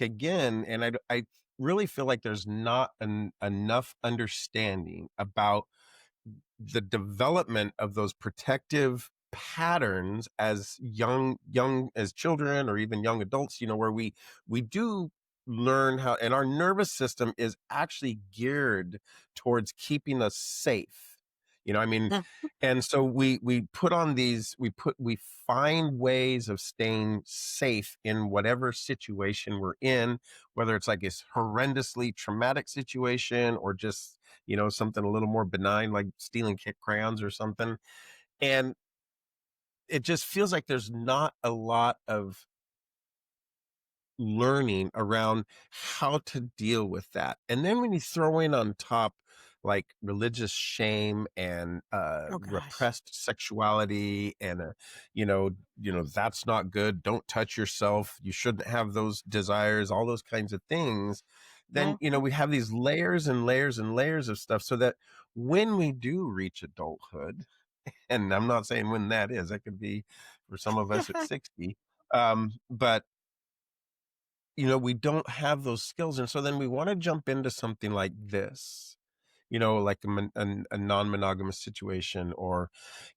again, and I really feel like there's not enough understanding about the development of those protective patterns as young as children or even young adults, where we do learn how, and our nervous system is actually geared towards keeping us safe. I mean, Mm. and so we put on these, we find ways of staying safe in whatever situation we're in, whether it's like this horrendously traumatic situation or just something a little more benign like stealing crayons or something. And it just feels like there's not a lot of learning around how to deal with that. And then when you throw in on top like religious shame and Oh gosh. repressed sexuality and that's not good, don't touch yourself, you shouldn't have those desires, all those kinds of things, then Mhm. we have these layers and layers and layers of stuff, so that when we do reach adulthood, and I'm not saying when that is, that could be for some of us at 60, but we don't have those skills. And so then we want to jump into something like this, like a non-monogamous situation, or,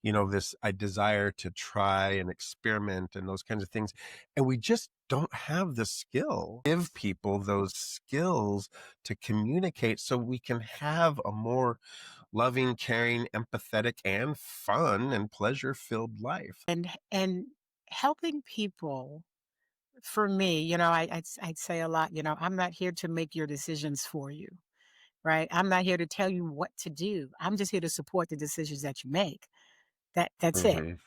this, I desire to try and experiment and those kinds of things. And we just don't have the skill, give people those skills to communicate so we can have a more loving, caring, empathetic, and fun and pleasure-filled life. And helping people, for me, I'd say a lot, I'm not here to make your decisions for you, right? I'm not here to tell you what to do. I'm just here to support the decisions that you make. That's it. Mhm.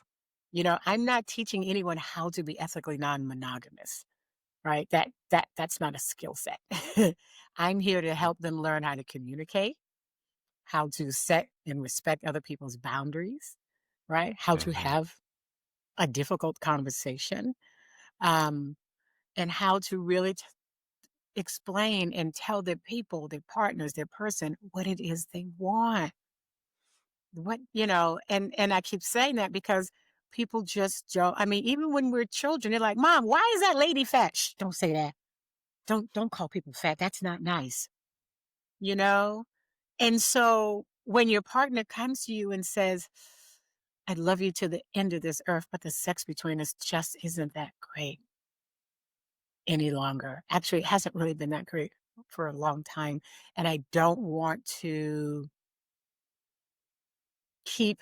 I'm not teaching anyone how to be ethically non-monogamous, right? That's not a skill set. I'm here to help them learn how to communicate, how to set and respect other people's boundaries, right? How to Mhm. have a difficult conversation, um, and how to really explain and tell their people, their partners, their person what it is they want. And I keep saying that because people just don't. I mean, even when we're children, they're like, "Mom, why is that lady fat?" Shh, don't say that. Don't call people fat. That's not nice, you know? And so when your partner comes to you and says, "I love you to the end of this earth, but the sex between us just isn't that great any longer." Actually, it hasn't really been that great for a long time. And I don't want to keep,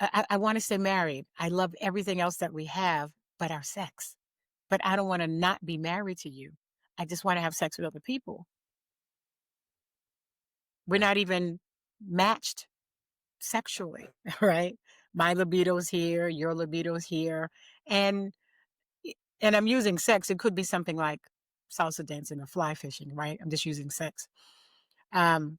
I want to stay married. I love everything else that we have, but our sex. But I don't want to not be married to you. I just want to have sex with other people. We're Right. not even matched sexually, right? My libido's here, your libido's here. And and I'm using sex. It could be something like salsa dancing or fly fishing, right? I'm just using sex. Um,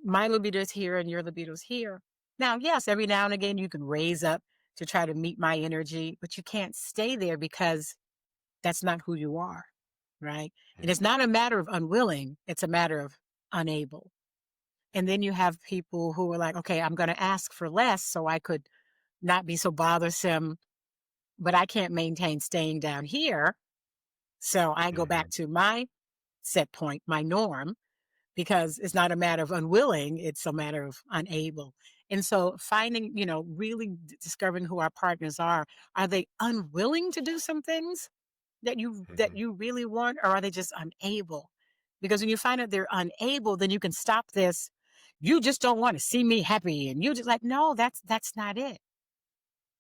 my libido's here and your libido's here. Now, yes, every now and again you can raise up to try to meet my energy, but you can't stay there because that's not who you are, right? And it's not a matter of unwilling, it's a matter of unable. And then you have people who are like, okay, I'm going to ask for less so I could not be so bothersome, but I can't maintain staying down here. So I go back Mhm. to my set point, my norm, because it's not a matter of unwilling, it's a matter of unable. And so finding, really discovering who our partners are they unwilling to do some things that Mhm. you really want, or are they just unable? Because when you find out they're unable, then you can stop this. You just don't want to see me happy, and you just like, no, that's not it.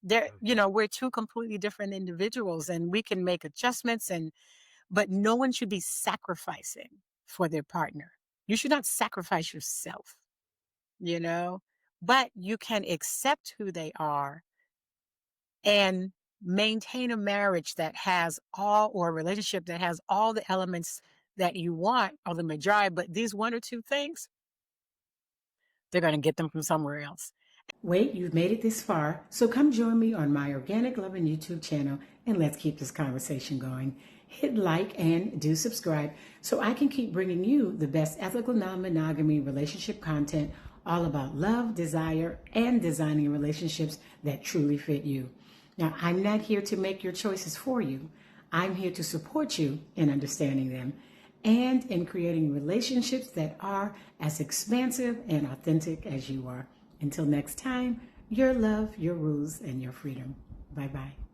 Mhm. We're two completely different individuals, and we can make adjustments, but no one should be sacrificing for their partner. You should not sacrifice yourself, you know, but you can accept who they are and maintain a marriage that has all, or a relationship that has all the elements that you want, or the majority, but these one or two things, they're going to get them from somewhere else. Wait, you've made it this far, so come join me on my Organic Loving YouTube channel and let's keep this conversation going. Hit like and do subscribe so I can keep bringing you the best ethical non-monogamy relationship content all about love, desire, and designing relationships that truly fit you. Now, I'm not here to make your choices for you. I'm here to support you in understanding them and in creating relationships that are as expansive and authentic as you are. Until next time, your love, your rules, and your freedom. Bye-bye.